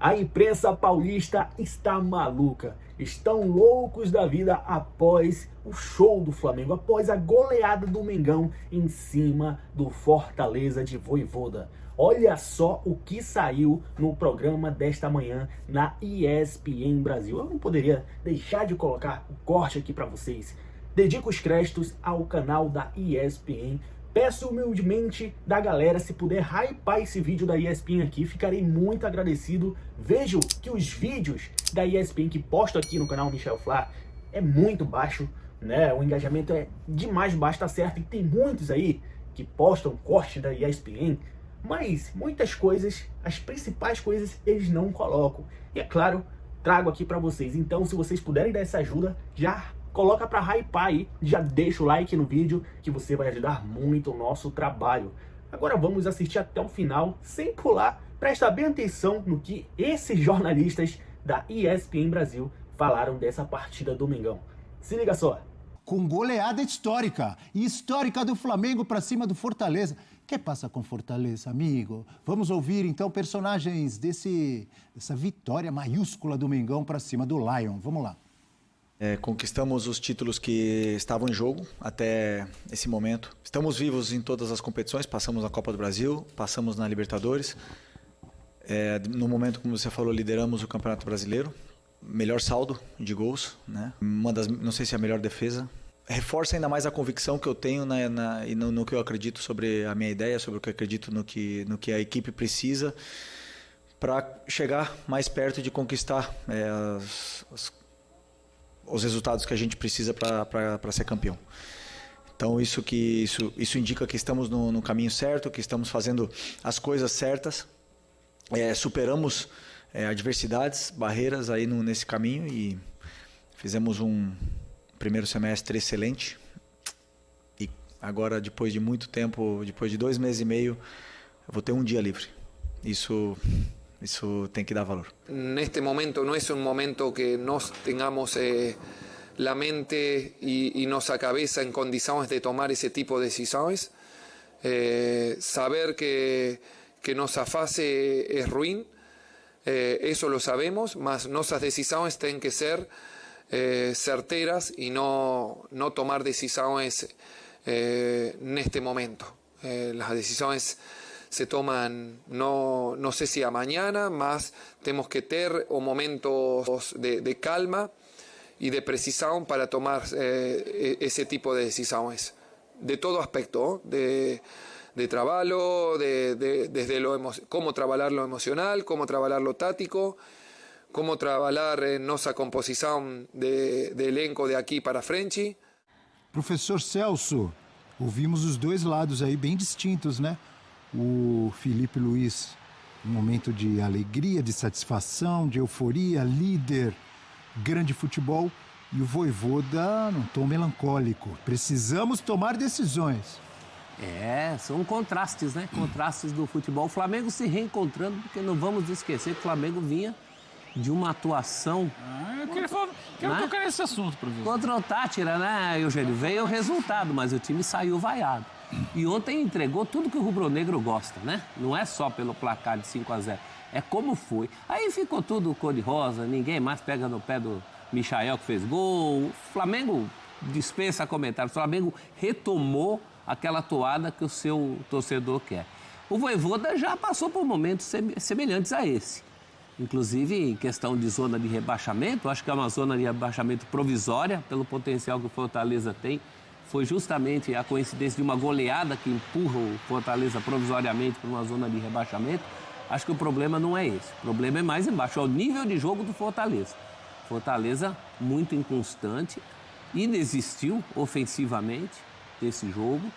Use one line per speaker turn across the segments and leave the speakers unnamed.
A imprensa paulista está maluca, estão loucos da vida após o show do Flamengo, após a goleada do Mengão em cima do Fortaleza de Vojvoda. Olha só o que saiu no programa desta manhã na ESPN Brasil. Eu não poderia deixar de colocar o corte aqui para vocês. Dedico os créditos ao canal da ESPN. Peço humildemente da galera, se puder hypar esse vídeo da ESPN aqui, ficarei muito agradecido. Vejo que os vídeos da ESPN que posto aqui no canal Michel Flá é muito baixo, né? O engajamento é demais baixo, tá certo? E tem muitos aí que postam corte da ESPN, mas muitas coisas, as principais coisas, eles não colocam. E é claro, trago aqui para vocês. Então, se vocês puderem dar essa ajuda, já coloca para hypar aí, já deixa o like no vídeo, que você vai ajudar muito o nosso trabalho. Agora vamos assistir até o final, sem pular. Presta bem atenção no que esses jornalistas da ESPN Brasil falaram dessa partida do Mengão. Se liga só.
Com goleada histórica, e histórica do Flamengo para cima do Fortaleza. O que passa com Fortaleza, amigo? Vamos ouvir, então, personagens dessa vitória maiúscula do Mengão para cima do Lion. Vamos lá.
Conquistamos os títulos que estavam em jogo até esse momento. Estamos vivos em todas as competições, passamos na Copa do Brasil, passamos na Libertadores. No momento, como você falou, lideramos o Campeonato Brasileiro. Melhor saldo de gols, né? Não sei se é a melhor defesa. Reforça ainda mais a convicção que eu tenho no que eu acredito sobre a minha ideia, sobre o que eu acredito no que a equipe precisa para chegar mais perto de conquistar os resultados que a gente precisa para ser campeão. Então isso indica que estamos no caminho certo, que estamos fazendo as coisas certas, superamos adversidades, barreiras aí nesse caminho e fizemos um primeiro semestre excelente. E agora, depois de muito tempo, depois de 2 meses e meio, eu vou ter um dia livre. Isso tem que dar valor.
Neste momento no es un momento que nos tengamos la mente y nuestra cabeza en condiciones de tomar ese tipo de decisiones. Saber que nuestra fase es ruin, eso lo sabemos, mas nuestras decisiones tienen que ser certeras y no tomar decisiones en este momento. Las decisiones se toman, no sé si a mañana, más tenemos que tener momentos de calma y de precisión para tomar ese tipo de decisiones. De todo aspecto, de trabajo, desde cómo trabajar lo emocional, cómo trabajar lo táctico, cómo trabajar en nuestra composición de elenco de aqui para frente.
Professor Celso, ouvimos os dois lados aí bem distintos, né? O Felipe Luiz, um momento de alegria, de satisfação, de euforia, líder, grande futebol. E o Vojvoda num tom melancólico. Precisamos tomar decisões.
São contrastes, né? Contrastes do futebol. O Flamengo se reencontrando, porque não vamos esquecer que o Flamengo vinha de uma atuação...
Quero tocar nesse assunto, professor.
Contra o Tátira, né, Eugênio? Veio o resultado, mas o time saiu vaiado. E ontem entregou tudo que o rubro-negro gosta, né? Não é só pelo placar de 5-0, é como foi. Aí ficou tudo cor-de-rosa, ninguém mais pega no pé do Michael que fez gol. O Flamengo dispensa comentários, o Flamengo retomou aquela toada que o seu torcedor quer. O Vojvoda já passou por momentos semelhantes a esse. Inclusive, em questão de zona de rebaixamento, acho que é uma zona de rebaixamento provisória, pelo potencial que o Fortaleza tem. Foi justamente a coincidência de uma goleada que empurra o Fortaleza provisoriamente para uma zona de rebaixamento. Acho que o problema não é esse. O problema é mais embaixo, é o nível de jogo do Fortaleza. Fortaleza muito inconstante, inexistiu ofensivamente desse jogo.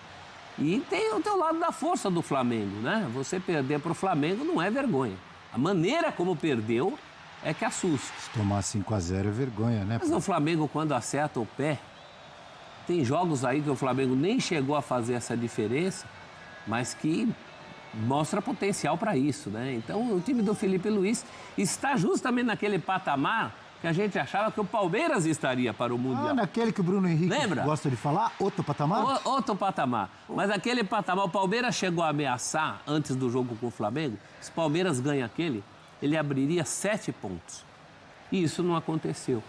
E tem o teu lado da força do Flamengo, né? Você perder para o Flamengo não é vergonha. A maneira como perdeu é que assusta.
Se tomar 5-0 é vergonha, né?
Mas o Flamengo, quando acerta o pé, tem jogos aí que o Flamengo nem chegou a fazer essa diferença, mas que mostra potencial para isso, né? Então, o time do Felipe Luiz está justamente naquele patamar que a gente achava que o Palmeiras estaria para o Mundial.
Naquele que o Bruno Henrique
Lembra?
gosta de falar, outro patamar?
Outro patamar. Mas aquele patamar, o Palmeiras chegou a ameaçar antes do jogo com o Flamengo. Se o Palmeiras ganha aquele, ele abriria 7 pontos. E isso não aconteceu.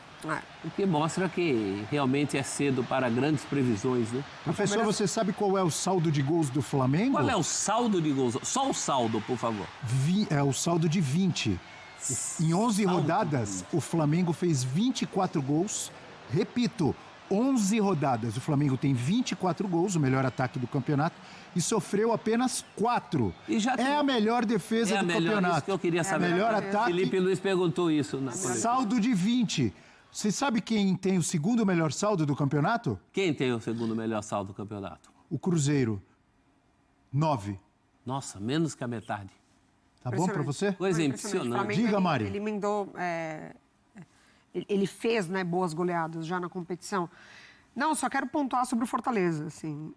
O que mostra que realmente é cedo para grandes previsões, né?
Professor, você sabe qual é o saldo de gols do Flamengo?
Qual é o saldo de gols? Só o saldo, por favor.
É o saldo de 20. Em 11 rodadas, o Flamengo fez 24 gols. Repito, 11 rodadas. O Flamengo tem 24 gols, o melhor ataque do campeonato, e sofreu apenas 4. É a melhor defesa do campeonato.
Isso que eu queria saber.
Melhor ataque.
Felipe Luiz perguntou isso.
Saldo de 20. Você sabe quem tem o segundo melhor saldo do campeonato?
Quem tem o segundo melhor saldo do campeonato?
O Cruzeiro. 9.
Nossa, menos que a metade.
Tá bom pra você?
Coisa impressionante.
Diga, Mari.
Ele emendou... Ele fez, né, boas goleadas já na competição. Não, só quero pontuar sobre o Fortaleza. Assim,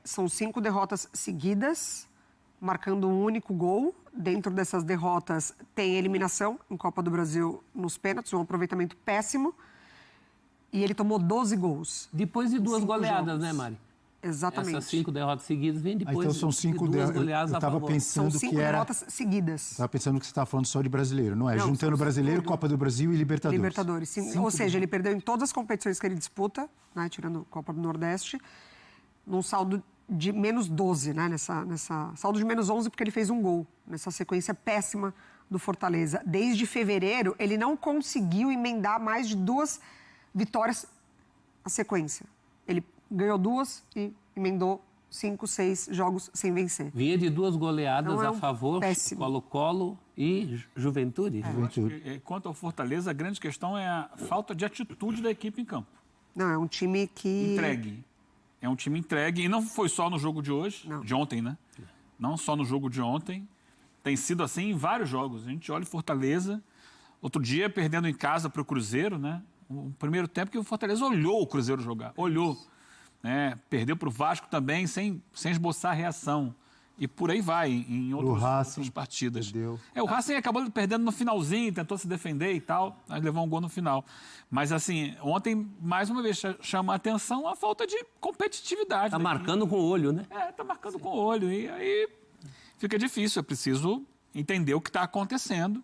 são 5 derrotas seguidas, marcando um único gol. Dentro dessas derrotas tem eliminação em Copa do Brasil nos pênaltis, um aproveitamento péssimo. E ele tomou 12 gols.
Depois de 2 goleadas, né, Mari?
Exatamente.
Essas 5 derrotas seguidas vêm depois
então são 5
de 2 goleadas a favor.
Eu estava pensando
são 5
que era...
derrotas seguidas.
Estava pensando que você estava falando só de brasileiro, não é?
Não,
juntando brasileiro,
tudo.
Copa do Brasil e Libertadores.
Libertadores, sim. Ou seja, ele perdeu em todas as competições que ele disputa, né, tirando a Copa do Nordeste, num saldo de menos 12, né? Saldo de menos 11 porque ele fez um gol, nessa sequência péssima do Fortaleza. Desde fevereiro, ele não conseguiu emendar mais de 2 vitórias na sequência. Ele ganhou 2 e emendou 5, 6 jogos sem vencer.
Vinha de 2 goleadas
Então,
a favor,
péssimo.
Colo-Colo e Juventude.
Quanto ao Fortaleza, a grande questão é a falta de atitude da equipe em campo.
Não, é um time que...
Entregue. É um time entregue. E não foi só no jogo de hoje, de ontem, né? Não só no jogo de ontem. Tem sido assim em vários jogos. A gente olha o Fortaleza. Outro dia, perdendo em casa para o Cruzeiro, né? O primeiro tempo que o Fortaleza olhou o Cruzeiro jogar. Olhou. Perdeu para o Vasco também, sem esboçar reação. E por aí vai, em outras partidas. O Racing acabou perdendo no finalzinho, tentou se defender e tal, aí levou um gol no final. Mas, assim, ontem, mais uma vez, chama a atenção a falta de competitividade.
Tá marcando com o olho, né?
Tá marcando com o olho. E aí fica difícil, é preciso entender o que está acontecendo.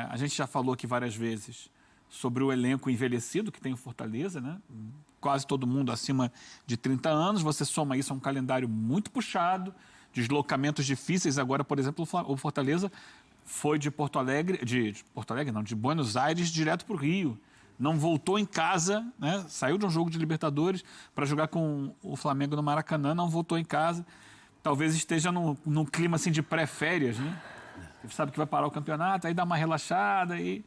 A gente já falou aqui várias vezes sobre o elenco envelhecido que tem o Fortaleza, né? Quase todo mundo acima de 30 anos. Você soma isso a um calendário muito puxado, deslocamentos difíceis. Agora, por exemplo, o Fortaleza foi de de Buenos Aires direto para o Rio. Não voltou em casa, né? Saiu de um jogo de Libertadores para jogar com o Flamengo no Maracanã, não voltou em casa. Talvez esteja num clima assim de pré-férias, né? Você sabe que vai parar o campeonato, aí dá uma relaxada e...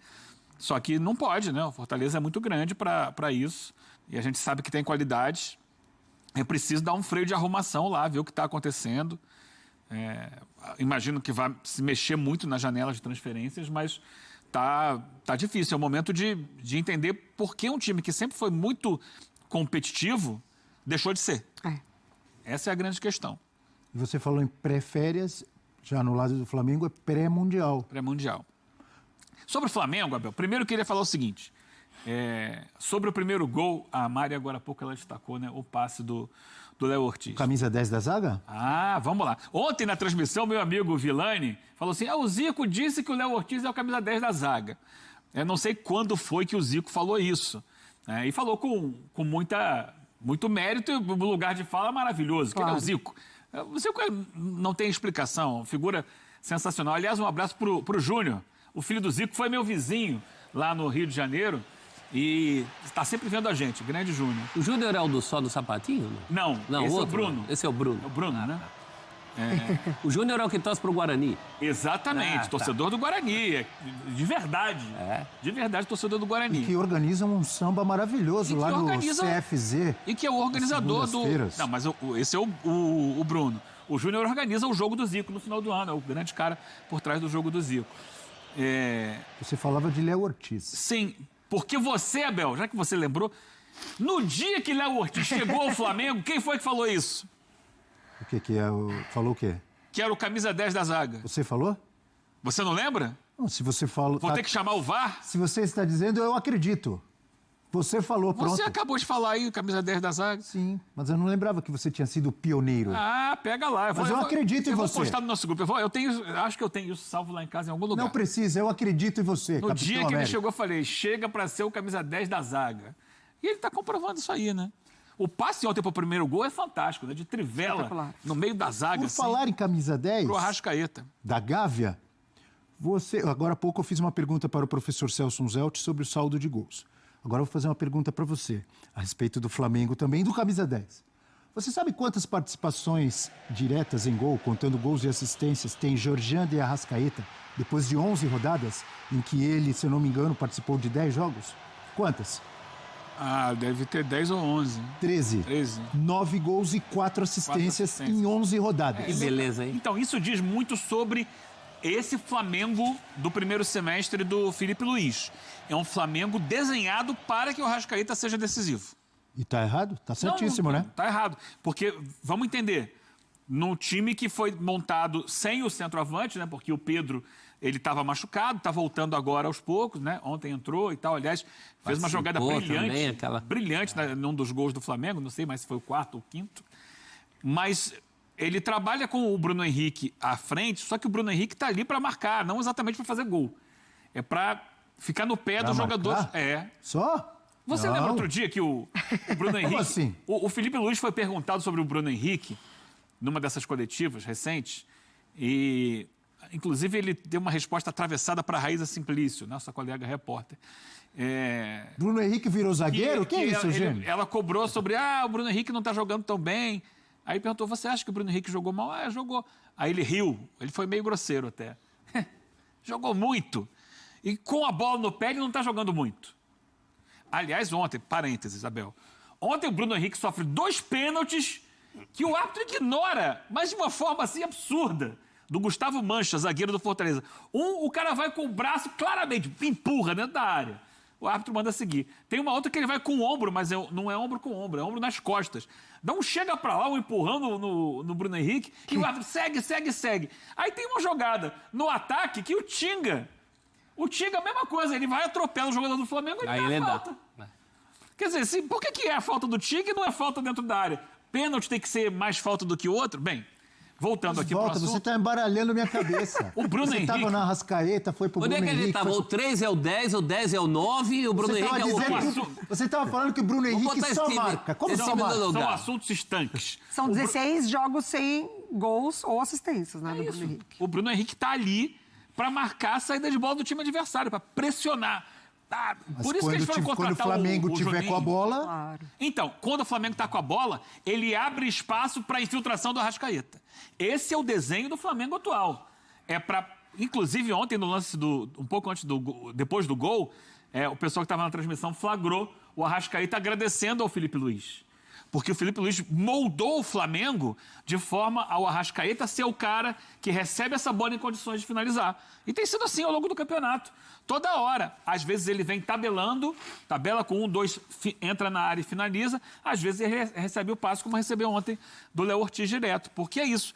Só que não pode, né? O Fortaleza é muito grande para isso. E a gente sabe que tem qualidade. É preciso dar um freio de arrumação lá, ver o que está acontecendo. Imagino que vai se mexer muito na janela de transferências, mas tá difícil. É o momento de entender por que um time que sempre foi muito competitivo deixou de ser. Essa é a grande questão.
E você falou em pré-férias, já no lado do Flamengo é pré-mundial.
Pré-mundial. Sobre o Flamengo, Abel, primeiro eu queria falar o seguinte. Sobre o primeiro gol, a Mari agora há pouco ela destacou, né, o passe do Léo Ortiz.
Camisa 10 da zaga?
Vamos lá. Ontem na transmissão, meu amigo Villani falou assim, o Zico disse que o Léo Ortiz é o camisa 10 da zaga. Eu não sei quando foi que o Zico falou isso. E falou com muito mérito e o lugar de fala maravilhoso, que é o Zico. O Zico não tem explicação, figura sensacional. Aliás, um abraço pro Júnior. O filho do Zico foi meu vizinho lá no Rio de Janeiro e está sempre vendo a gente, grande Júnior.
O Júnior é o do só do sapatinho?
Não, esse
outro,
é o Bruno.
Esse é o Bruno.
É o Bruno, né?
O Júnior é o que torce pro Guarani.
Exatamente, torcedor do Guarani, de verdade. De verdade, torcedor do Guarani.
E que organiza um samba maravilhoso lá no CFZ.
E que é o organizador do... Não, mas esse é o Bruno. O Júnior organiza o jogo do Zico no final do ano, é o grande cara por trás do jogo do Zico.
Você falava de Léo Ortiz.
Sim, porque você, Abel, já que você lembrou, no dia que Léo Ortiz chegou ao Flamengo, quem foi que falou isso?
O que é? Falou o quê?
Que era o camisa 10 da zaga.
Você falou?
Você não lembra?
Não, se você falou...
Vou ter que chamar o VAR?
Se você está dizendo, eu acredito. Você falou, pronto.
Você acabou de falar aí, camisa 10 da zaga.
Sim, mas eu não lembrava que você tinha sido pioneiro.
Ah, pega lá.
Mas eu acredito em você.
Eu vou postar no nosso grupo. Acho que eu tenho isso salvo lá em casa em algum lugar.
Não precisa, eu acredito em você,
No
Capitão
dia que ele
América.
chegou, eu falei, chega pra ser o camisa 10 da zaga. E ele tá comprovando isso aí, né? O passe ontem pro primeiro gol é fantástico, né? De trivela, no meio da zaga,
Por
assim,
falar em camisa 10,
pro Arrascaeta.
da Gávea, agora há pouco eu fiz uma pergunta para o professor Celso Zelt sobre o saldo de gols. Agora eu vou fazer uma pergunta para você, a respeito do Flamengo também e do camisa 10. Você sabe quantas participações diretas em gol, contando gols e assistências, tem Jorjan de Arrascaeta, depois de 11 rodadas, em que ele, se eu não me engano, participou de 10 jogos? Quantas?
Ah, deve ter 10 ou 11.
13.
13.
9 gols e 4 assistências em 11 rodadas.
Que beleza, hein?
Então, isso diz muito sobre esse Flamengo do primeiro semestre do Felipe Luiz. É um Flamengo desenhado para que o Arrascaeta seja decisivo.
E tá errado? Tá certíssimo, né?
Tá errado. Porque, vamos entender, num time que foi montado sem o centroavante, né? Porque o Pedro, ele estava machucado, tá voltando agora aos poucos, né? Ontem entrou e tal, aliás, fez uma jogada brilhante,
também,
brilhante num dos gols do Flamengo, não sei mais se foi o quarto ou o quinto. Mas ele trabalha com o Bruno Henrique à frente, só que o Bruno Henrique tá ali para marcar, não exatamente para fazer gol. É para ficar no pé do jogador. É.
Só?
Você
Não.
lembra outro dia que o Bruno Henrique...
Como assim?
O Felipe Luiz foi perguntado sobre o Bruno Henrique numa dessas coletivas recentes e, inclusive, ele deu uma resposta atravessada para a Raíza Simplício, nossa colega repórter.
Bruno Henrique virou zagueiro? Que é isso, Eugênio?
Ela cobrou sobre, o Bruno Henrique não está jogando tão bem. Aí perguntou, você acha que o Bruno Henrique jogou mal? Jogou. Aí ele riu, ele foi meio grosseiro até. Jogou muito. E com a bola no pé ele não está jogando muito. Aliás, ontem, parênteses, Isabel, ontem o Bruno Henrique sofre 2 pênaltis que o árbitro ignora, mas de uma forma assim absurda, do Gustavo Mancha, zagueiro do Fortaleza. O cara vai com o braço claramente, empurra dentro da área. O árbitro manda seguir. Tem uma outra que ele vai com o ombro, mas não é ombro com ombro, é ombro nas costas. Dá um chega pra lá, um empurrando no Bruno Henrique, e o árbitro segue. Aí tem uma jogada no ataque que o Tinga, a mesma coisa, ele vai atropelar o jogador do Flamengo e ele dá falta. Quer dizer, por que é a falta do Tinga e não é falta dentro da área? Pênalti tem que ser mais falta do que o outro? Bem, voltando aqui pro assunto...
Você está embaralhando minha cabeça.
O Bruno Henrique...
Você estava na Arrascaeta, foi pro Bruno Henrique...
Onde é que ele estava? O 3 é o 10, o 10 é o 9 e o Bruno Henrique é o 8.
Você estava falando que o Bruno Henrique só marca. Como só marca?
São assuntos estanques.
São 16 jogos sem gols ou assistências, né, do Bruno Henrique.
O Bruno Henrique está ali para marcar a saída de bola do time adversário, para pressionar. Por isso que eles foram contratar
quando o Flamengo tiver com a bola...
Claro.
Então, quando o Flamengo está com a bola, ele abre espaço para a infiltração do Arrascaeta. Esse é o desenho do Flamengo atual. É para... Inclusive, ontem, no lance um pouco antes depois do gol, o pessoal que estava na transmissão flagrou o Arrascaeta agradecendo ao Felipe Luiz. Porque o Felipe Luiz moldou o Flamengo de forma ao Arrascaeta ser o cara que recebe essa bola em condições de finalizar. E tem sido assim ao longo do campeonato. Toda hora. Às vezes ele vem tabelando, tabela com 1, 2, entra na área e finaliza. Às vezes ele recebe o passe, como recebeu ontem do Léo Ortiz direto. Porque é isso.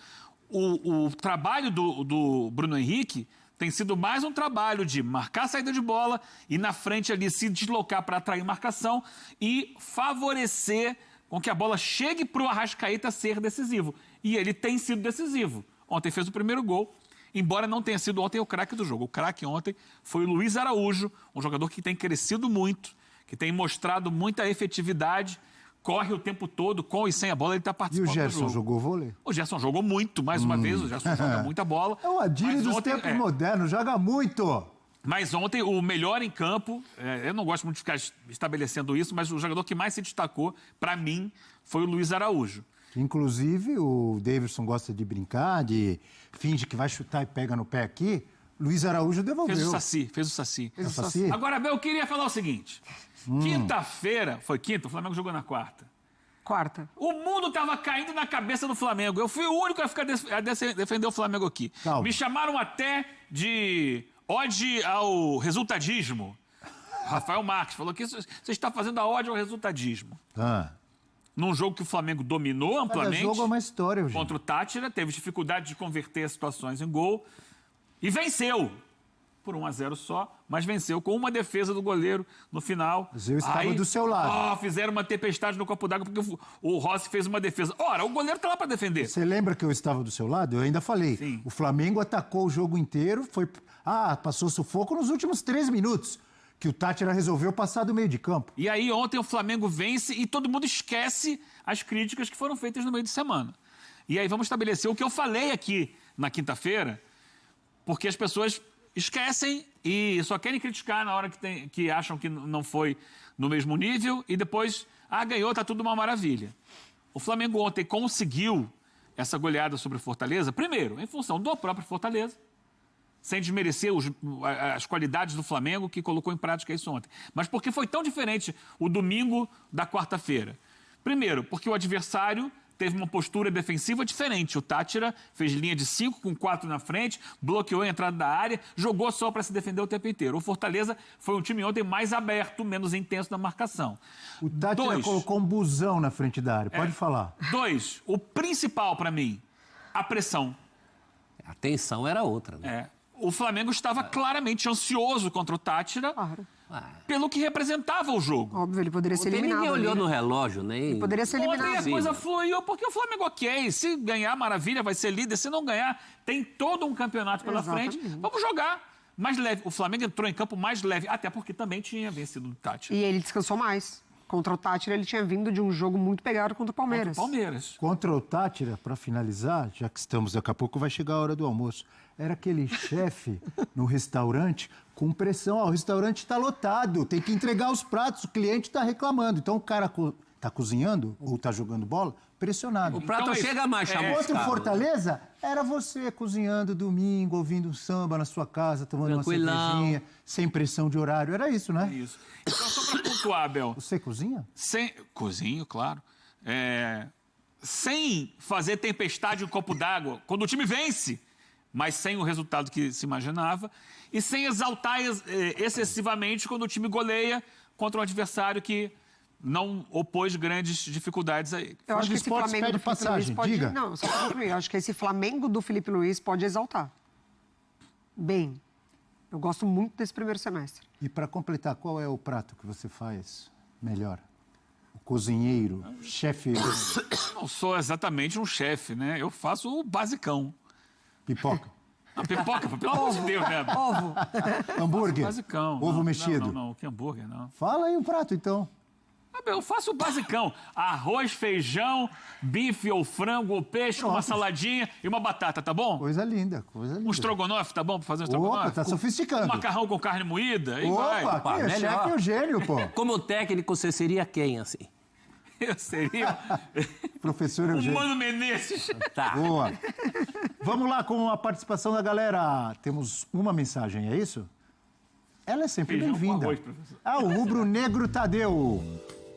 O trabalho do Bruno Henrique tem sido mais um trabalho de marcar a saída de bola e na frente ali se deslocar para atrair marcação e favorecer com que a bola chegue para o Arrascaeta ser decisivo. E ele tem sido decisivo. Ontem fez o primeiro gol, embora não tenha sido ontem o craque do jogo. O craque ontem foi o Luiz Araújo, um jogador que tem crescido muito, que tem mostrado muita efetividade, corre o tempo todo, com e sem a bola, ele está participando do jogo.
E o Gerson jogou vôlei?
O Gerson jogou muito, mais uma vez, o Gerson joga muita bola.
É o Adílio dos tempos modernos, joga muito.
Mas ontem, o melhor em campo, eu não gosto muito de ficar estabelecendo isso, mas o jogador que mais se destacou, para mim, foi o Luiz Araújo.
Inclusive, o Davidson gosta de brincar, de finge que vai chutar e pega no pé aqui. Luiz Araújo devolveu.
Fez o Saci.
Fez o Saci?
Agora, eu queria falar o seguinte. Quinta-feira, foi quinta, o Flamengo jogou na quarta.
Quarta.
O mundo estava caindo na cabeça do Flamengo. Eu fui o único a defender o Flamengo aqui.
Calma.
Me chamaram até de ode ao resultadismo. Rafael Marques falou que você está fazendo a ode ao resultadismo. Num jogo que o Flamengo dominou amplamente.
Cada jogo é uma história, gente.
Contra o Tátira, teve dificuldade de converter as situações em gol e venceu. por 1-0 só, mas venceu com uma defesa do goleiro no final.
Mas eu estava do seu lado.
Fizeram uma tempestade no copo d'água porque o Rossi fez uma defesa. Ora, o goleiro tá lá para defender.
Você lembra que eu estava do seu lado? Eu ainda falei.
Sim.
O Flamengo atacou o jogo inteiro, passou sufoco nos últimos 3 minutos, que o Tátira resolveu passar do meio de campo.
E aí ontem o Flamengo vence e todo mundo esquece as críticas que foram feitas no meio de semana. E aí vamos estabelecer o que eu falei aqui na quinta-feira, porque as pessoas esquecem e só querem criticar na hora que acham que não foi no mesmo nível e depois, ganhou, tá tudo uma maravilha. O Flamengo ontem conseguiu essa goleada sobre o Fortaleza, primeiro, em função do próprio Fortaleza, sem desmerecer as qualidades do Flamengo que colocou em prática isso ontem. Mas porque foi tão diferente o domingo da quarta-feira? Primeiro, porque o adversário teve uma postura defensiva diferente. O Tátira fez linha de 5 com 4 na frente, bloqueou a entrada da área, jogou só para se defender o tempo inteiro. O Fortaleza foi um time ontem mais aberto, menos intenso na marcação.
O Tátira colocou um busão na frente da área. Pode falar.
2, o principal para mim, a pressão.
A tensão era outra, né?
O Flamengo estava claramente ansioso contra o Tátira, pelo que representava o jogo.
Óbvio, ele poderia ser
Ontem
eliminado.
ninguém olhou
ali,
no relógio, nem...
Ele poderia ser eliminado.
Ontem a coisa fluiu, porque o Flamengo, ok, se ganhar, maravilha, vai ser líder. Se não ganhar, tem todo um campeonato pela frente. Vamos jogar mais leve. O Flamengo entrou em campo mais leve, até porque também tinha vencido o Tátira.
E ele descansou mais. Contra o Tátira, ele tinha vindo de um jogo muito pegado contra o Palmeiras.
Contra o Tátira, para finalizar, já que estamos, daqui a pouco vai chegar a hora do almoço, era aquele chefe no restaurante com pressão. O restaurante está lotado, tem que entregar os pratos, o cliente está reclamando. Então o cara está cozinhando ou está jogando bola, pressionado.
O prato então, chega mais chamuscado.
Contra o Fortaleza, era você cozinhando domingo, ouvindo um samba na sua casa, tomando uma cervejinha, sem pressão de horário. Era isso, né?
É isso. Então, só para pontuar, Abel.
Você cozinha?
Cozinho, claro. Sem fazer tempestade em copo d'água, quando o time vence, mas sem o resultado que se imaginava, e sem exaltar excessivamente quando o time goleia contra um adversário que não opôs grandes dificuldades a ele.
Eu acho que esse Flamengo do Felipe Luiz pode...
Diga.
Não, só para concluir. Eu acho que esse Flamengo do Felipe Luiz pode exaltar. Bem, eu gosto muito desse primeiro semestre.
E para completar, qual é o prato que você faz melhor? O cozinheiro, chefe...
Não sou exatamente um chefe, né? Eu faço o basicão.
Pipoca?
Pipoca, pelo amor de Deus, né?
Ovo.
Hambúrguer?
Basicão.
Ovo mexido?
Não, que hambúrguer, não.
Fala aí um prato, então.
Eu faço o basicão. Arroz, feijão, bife ou frango ou peixe, uma saladinha e uma batata, tá bom?
Coisa linda, coisa linda.
Um estrogonofe, tá bom pra fazer um estrogonofe?
Opa, tá sofisticando.
Um macarrão com carne moída, aí vai.
Opa, é chefe Eugênio, pô.
Como técnico, você seria quem, assim?
Eu seria...
Professor Eugênio.
Mano Menezes.
Tá.
Boa. Vamos lá com a participação da galera. Temos uma mensagem, é isso? Ela é sempre bem-vinda. O rubro-negro Tadeu.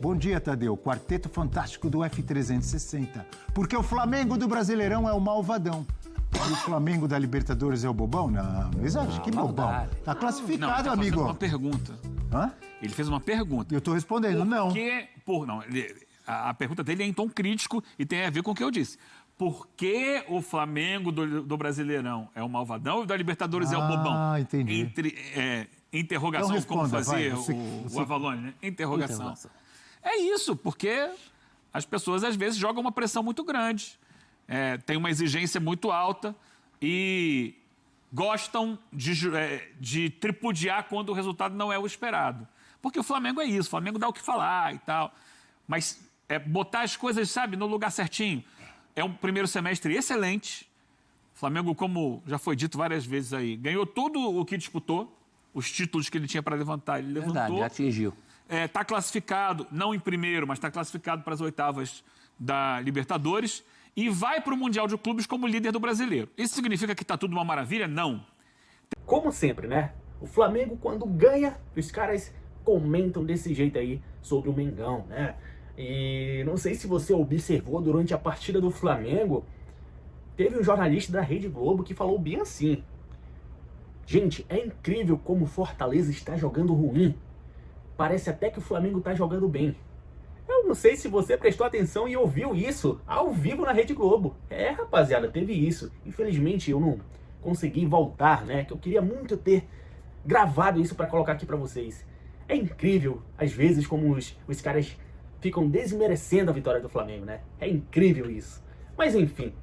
Bom dia, Tadeu. Quarteto fantástico do F360. Porque o Flamengo do Brasileirão é o malvadão. E o Flamengo da Libertadores é o bobão? Não exagero. Que bobão. Tá classificado, amigo.
Ele fez uma pergunta.
Hã?
Ele fez uma pergunta.
E eu tô respondendo, não.
A pergunta dele é em tom crítico e tem a ver com o que eu disse. Por que o Flamengo do Brasileirão é o malvadão e o da Libertadores é o bobão?
Ah, entendi.
Interrogação,
então responda,
como fazia
vai.
o Avalone, né? Interrogação. É isso, porque as pessoas às vezes jogam uma pressão muito grande, tem uma exigência muito alta e gostam de tripudiar quando o resultado não é o esperado. Porque o Flamengo é isso, o Flamengo dá o que falar e tal. Mas botar as coisas, sabe, no lugar certinho. É um primeiro semestre excelente. O Flamengo, como já foi dito várias vezes aí, ganhou tudo o que disputou. Os títulos que ele tinha para levantar, ele levantou.
Verdade, atingiu.
Está classificado, não em primeiro, mas está classificado para as oitavas da Libertadores e vai para o Mundial de Clubes como líder do Brasileiro. Isso significa que está tudo uma maravilha? Não.
Como sempre, né? O Flamengo, quando ganha, os caras comentam desse jeito aí sobre o Mengão, né? E não sei se você observou durante a partida do Flamengo, teve um jornalista da Rede Globo que falou bem assim: gente, é incrível como o Fortaleza está jogando ruim. Parece até que o Flamengo está jogando bem. Eu não sei se você prestou atenção e ouviu isso ao vivo na Rede Globo. Rapaziada, teve isso. Infelizmente eu não consegui voltar, né? Que eu queria muito ter gravado isso para colocar aqui para vocês. É incrível, às vezes, como os caras ficam desmerecendo a vitória do Flamengo, né? É incrível isso. Mas enfim,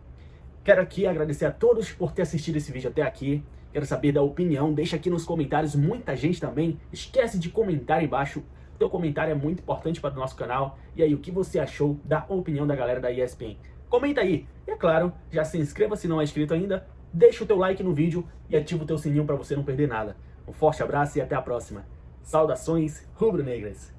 quero aqui agradecer a todos por ter assistido esse vídeo até aqui. Quero saber da opinião, deixa aqui nos comentários, muita gente também. Esquece de comentar aí embaixo. Teu comentário é muito importante para o nosso canal. E aí, o que você achou da opinião da galera da ESPN? Comenta aí. E é claro, já se inscreva se não é inscrito ainda. Deixa o teu like no vídeo e ativa o teu sininho para você não perder nada. Um forte abraço e até a próxima. Saudações rubro-negras.